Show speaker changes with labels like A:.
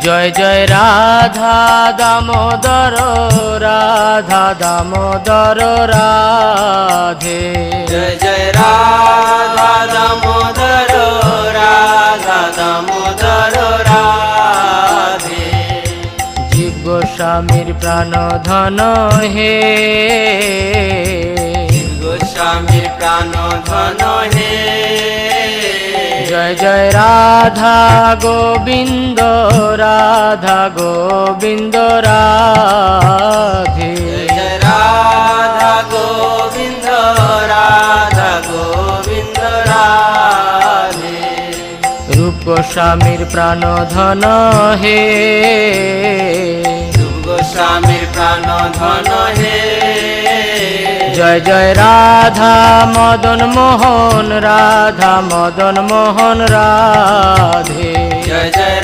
A: জয় জয় রাধা দামোদর রাধা দামোদর রাধে।
B: জয় জয় রাধা দামোদর রাধা দামোদর রাধে।
A: জীব গোস্বামীর প্রাণ ধন হে,
B: গোস্বামীর প্রাণ ধন হে।
A: জয় জয় রাধা গোবিন্দ রাধা গোবিন্দ রাধে।
B: জয় জয় রাধা গোবিন্দ রাধা গোবিন্দ রাধে।
A: রূপ গোস্বামীর প্রাণ ধন হে,
B: রূপ গোস্বামীর প্রাণ ধন হে।
A: জয় জয় রাধা মদন মোহন রাধা মদন মোহন রাধে।
B: জয় জয়